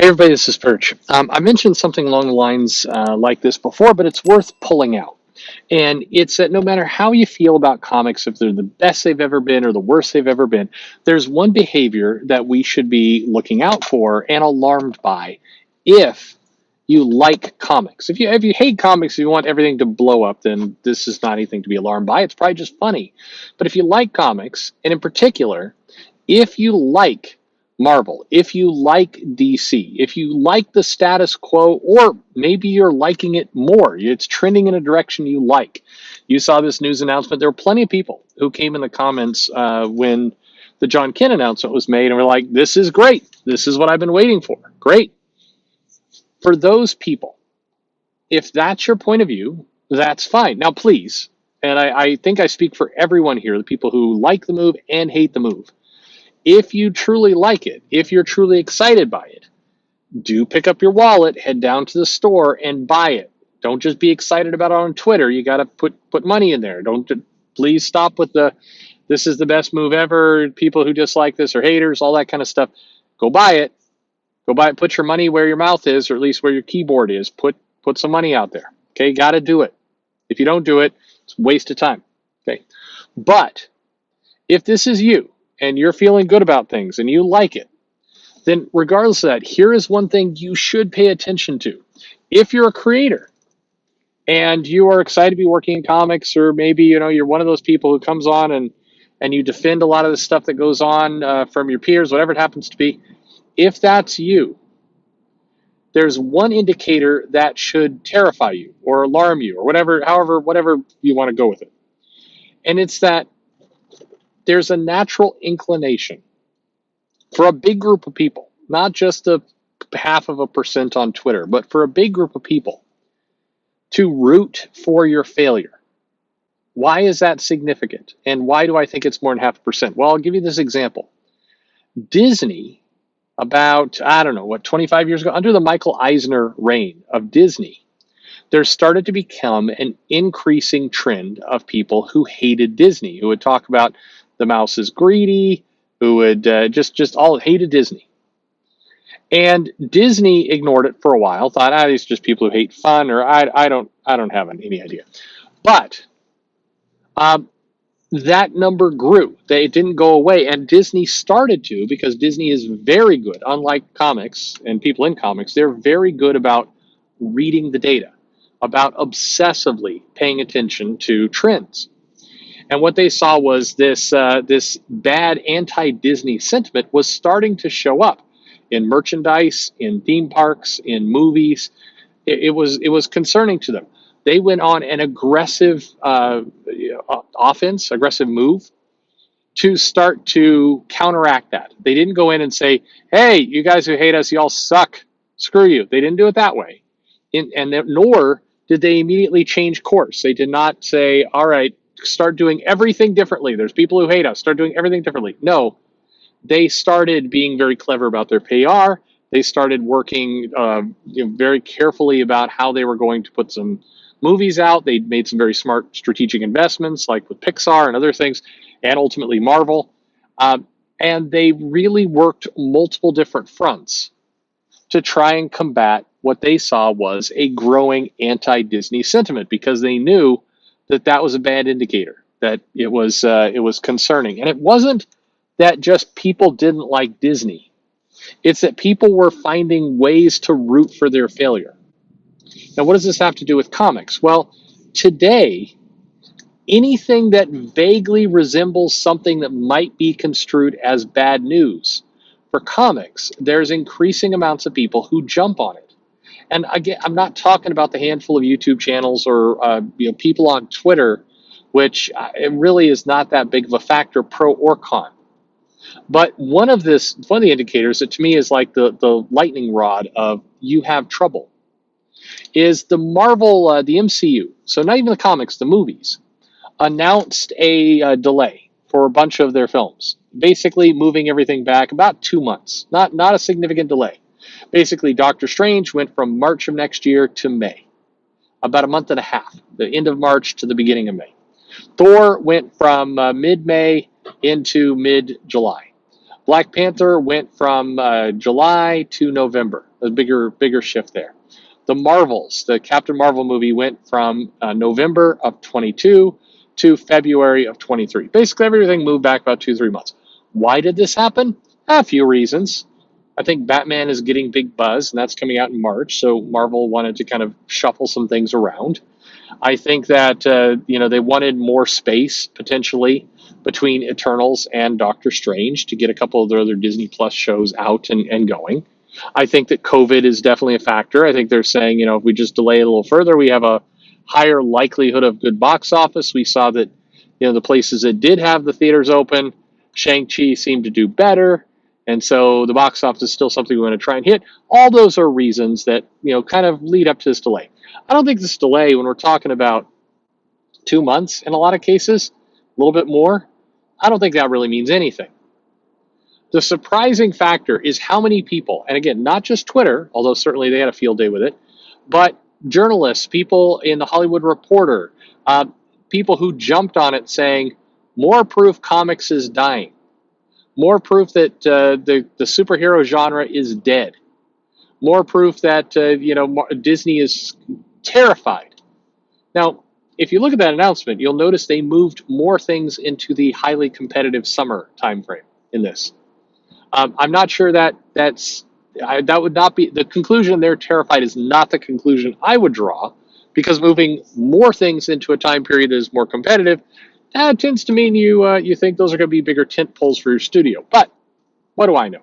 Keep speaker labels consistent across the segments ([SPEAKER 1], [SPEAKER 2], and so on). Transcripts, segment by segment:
[SPEAKER 1] Hey everybody, this is Perch. I mentioned something along the lines like this before, but it's worth pulling out. And it's that no matter how you feel about comics, if they're the best they've ever been or the worst they've ever been, there's one behavior that we should be looking out for and alarmed by if you like comics. If you hate comics, if you want everything to blow up, then this is not anything to be alarmed by. It's probably just funny. But if you like comics, and in particular, if you like Marvel, if you like DC, if you like the status quo, or maybe you're liking it more, it's trending in a direction you like. You saw this news announcement. There were plenty of people who came in the comments when the John Ken announcement was made and were like, this is great. This is what I've been waiting for. Great. For those people, if that's your point of view, that's fine. Now, please, and I think I speak for everyone here, the people who like the move and hate the move, if you truly like it, if you're truly excited by it, do pick up your wallet, head down to the store and buy it. Don't just be excited about it on Twitter. You got to put money in there. Don't Please stop with the this is the best move ever. People who dislike this are haters, all that kind of stuff. Go buy it. Go buy it. Put your money where your mouth is, or at least where your keyboard is. Put some money out there. Okay, got to do it. If you don't do it, it's a waste of time. Okay, but if this is you, and you're feeling good about things and you like it, then regardless of that, here is one thing you should pay attention to. If you're a creator and you are excited to be working in comics, or maybe you're one of those people who comes on and you defend a lot of the stuff that goes on from your peers, whatever it happens to be, if that's you, there's one indicator that should terrify you or alarm you or whatever you want to go with it. And it's that there's a natural inclination for a big group of people, not just a half of a percent on Twitter, but for a big group of people to root for your failure. Why is that significant? And why do I think it's more than half a percent? Well, I'll give you this example. Disney, about, 25 years ago, under the Michael Eisner reign of Disney, there started to become an increasing trend of people who hated Disney, who would talk about the mouse is greedy, who would just all hated Disney. And Disney ignored it for a while, thought, these are just people who hate fun, or I don't have any idea. But that number grew. It didn't go away, and Disney started to, because Disney is very good, unlike comics and people in comics, they're very good about reading the data, about obsessively paying attention to trends. And what they saw was this bad anti-Disney sentiment was starting to show up in merchandise, in theme parks, in movies. It was concerning to them. They went on an aggressive aggressive move to start to counteract that. They didn't go in and say, "Hey, you guys who hate us, y'all suck. Screw you." They didn't do it that way, nor did they immediately change course. They did not say, "All right, start doing everything differently. There's people who hate us. Start doing everything differently." No, they started being very clever about their PR. They started working very carefully about how they were going to put some movies out. They made some very smart strategic investments, like with Pixar and other things, and ultimately Marvel. And they really worked multiple different fronts to try and combat what they saw was a growing anti-Disney sentiment, because they knew that was a bad indicator, that it was concerning. And it wasn't that just people didn't like Disney. It's that people were finding ways to root for their failure. Now, what does this have to do with comics? Well, today, anything that vaguely resembles something that might be construed as bad news for comics, there's increasing amounts of people who jump on it. And again, I'm not talking about the handful of YouTube channels or people on Twitter, which it really is not that big of a factor, pro or con. But one of the indicators that to me is like the lightning rod of you have trouble is the Marvel, the MCU. So not even the comics, the movies announced a delay for a bunch of their films, basically moving everything back about 2 months. Not a significant delay. Basically, Doctor Strange went from March of next year to May, about a month and a half, the end of March to the beginning of May. Thor went from mid-May into mid-July. Black Panther went from July to November. A bigger shift there. The Marvels, the Captain Marvel movie, went from November of 22 to February of 23. Basically, everything moved back about 2 3 months. Why did this happen? A few reasons. I think Batman is getting big buzz, and that's coming out in March. So Marvel wanted to kind of shuffle some things around. I think that they wanted more space potentially between Eternals and Doctor Strange to get a couple of their other Disney Plus shows out and going. I think that COVID is definitely a factor. I think they're saying, if we just delay it a little further, we have a higher likelihood of good box office. We saw that, the places that did have the theaters open, Shang-Chi seemed to do better. And so the box office is still something we want to try and hit. All those are reasons that, kind of lead up to this delay. I don't think this delay, when we're talking about 2 months in a lot of cases, a little bit more, I don't think that really means anything. The surprising factor is how many people, and again, not just Twitter, although certainly they had a field day with it, but journalists, people in the Hollywood Reporter, people who jumped on it saying, more proof comics is dying, more proof that the superhero genre is dead, more proof that Disney is terrified. Now, if you look at that announcement, you'll notice they moved more things into the highly competitive summer timeframe in this. I'm not sure that that would not be the conclusion. They're terrified is not the conclusion I would draw, because moving more things into a time period that is more competitive, that tends to mean you think those are going to be bigger tent poles for your studio. But what do I know?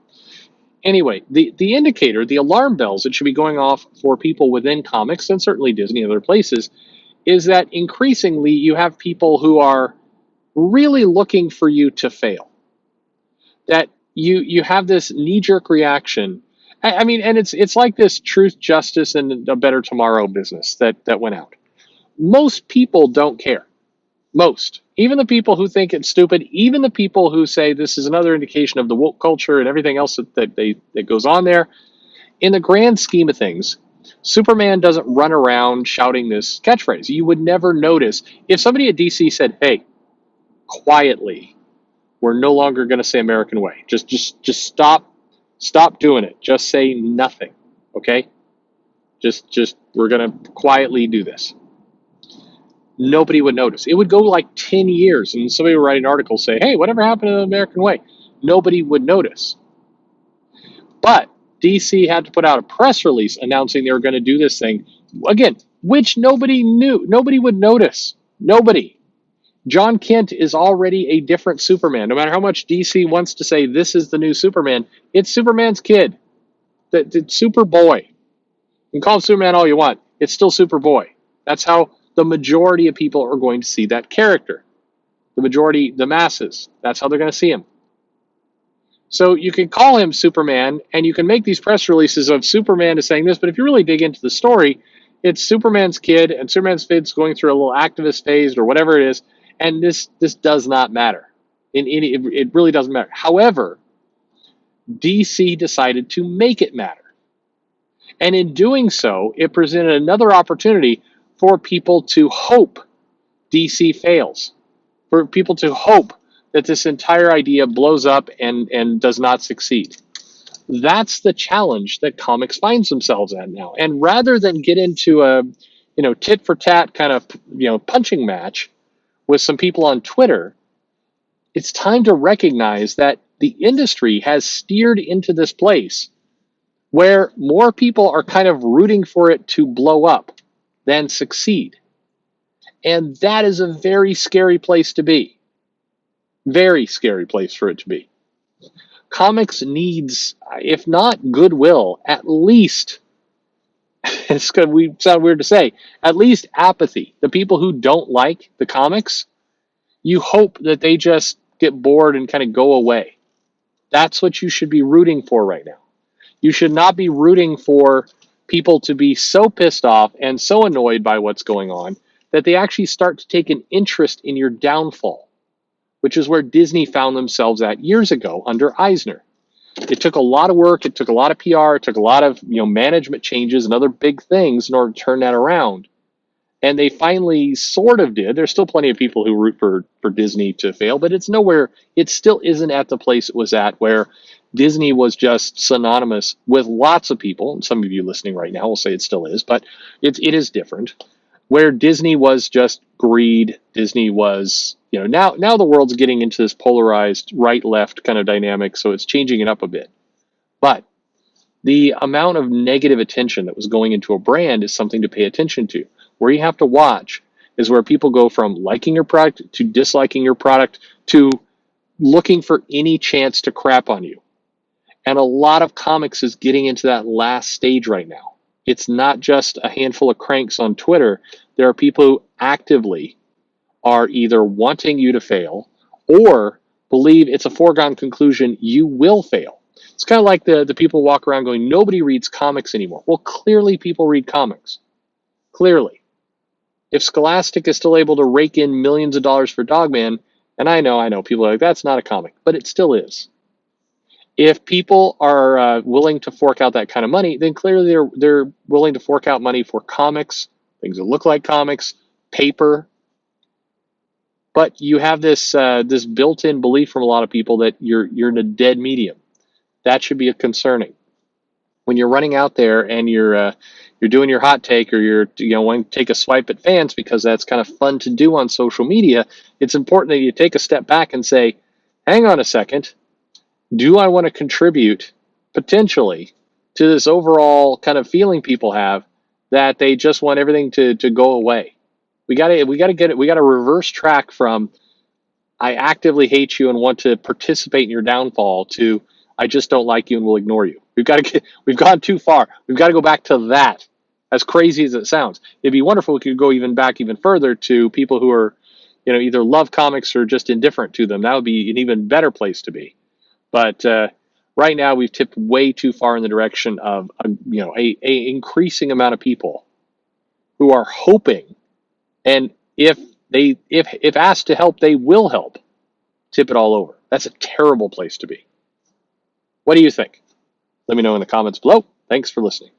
[SPEAKER 1] Anyway, the indicator, the alarm bells that should be going off for people within comics and certainly Disney and other places, is that increasingly you have people who are really looking for you to fail. That you have this knee-jerk reaction. I mean, and it's like this truth, justice, and a better tomorrow business that went out. Most people don't care. Most. Even the people who think it's stupid, even the people who say this is another indication of the woke culture and everything else that goes on there, in the grand scheme of things, Superman doesn't run around shouting this catchphrase. You would never notice. If somebody at DC said, hey, quietly, we're no longer going to say American way. Just stop doing it. Just say nothing. Okay? Just we're going to quietly do this. Nobody would notice. It would go like 10 years and somebody would write an article say, hey, whatever happened to the American way? Nobody would notice. But DC had to put out a press release announcing they were going to do this thing, again, which nobody knew. Nobody would notice. Nobody. John Kent is already a different Superman. No matter how much DC wants to say this is the new Superman, it's Superman's kid. The Superboy. You can call him Superman all you want. It's still Superboy. That's how the majority of people are going to see that character. The majority, the masses, that's how they're going to see him. So you can call him Superman, and you can make these press releases of Superman is saying this, but if you really dig into the story, it's Superman's kid, and Superman's kid's going through a little activist phase or whatever it is, and this does not matter. It really doesn't matter. However, DC decided to make it matter. And in doing so, it presented another opportunity for people to hope DC fails, for people to hope that this entire idea blows up and does not succeed. That's the challenge that comics finds themselves at now. And rather than get into a tit for tat kind of punching match with some people on Twitter, it's time to recognize that the industry has steered into this place where more people are kind of rooting for it to blow up than succeed. And that is a very scary place to be. Very scary place for it to be. Comics needs, if not goodwill, at least, we sound weird to say, at least apathy. The people who don't like the comics, you hope that they just get bored and kind of go away. That's what you should be rooting for right now. You should not be rooting for people to be so pissed off and so annoyed by what's going on that they actually start to take an interest in your downfall, which is where Disney found themselves at years ago under Eisner. It took a lot of work, it took a lot of PR, it took a lot of management changes and other big things in order to turn that around. And they finally sort of did. There's still plenty of people who root for Disney to fail, but it's nowhere, it still isn't at the place it was at where Disney was just synonymous with lots of people. And some of you listening right now will say it still is, but it is different. Where Disney was just greed. Disney was, now the world's getting into this polarized right left kind of dynamic, so it's changing it up a bit. But the amount of negative attention that was going into a brand is something to pay attention to. Where you have to watch is where people go from liking your product to disliking your product to looking for any chance to crap on you. And a lot of comics is getting into that last stage right now. It's not just a handful of cranks on Twitter. There are people who actively are either wanting you to fail or believe it's a foregone conclusion you will fail. It's kind of like the people walk around going, nobody reads comics anymore. Well, clearly people read comics. Clearly. If Scholastic is still able to rake in millions of dollars for Dogman, and I know, people are like, that's not a comic, but it still is. If people are willing to fork out that kind of money, then clearly they're willing to fork out money for comics, things that look like comics, paper. But you have this this built-in belief from a lot of people that you're in a dead medium. That should be concerning. When you're running out there and you're doing your hot take, or you're wanting to take a swipe at fans because that's kind of fun to do on social media, it's important that you take a step back and say, hang on a second, do I want to contribute potentially to this overall kind of feeling people have that they just want everything to go away? We got to reverse track from I actively hate you and want to participate in your downfall to I just don't like you and will ignore you. We've gone too far. We've got to go back to that. As crazy as it sounds, it'd be wonderful if we could go even further to people who are, either love comics or just indifferent to them. That would be an even better place to be. But right now, we've tipped way too far in the direction of a increasing amount of people who are hoping, and if asked to help, they will help. Tip it all over. That's a terrible place to be. What do you think? Let me know in the comments below. Thanks for listening.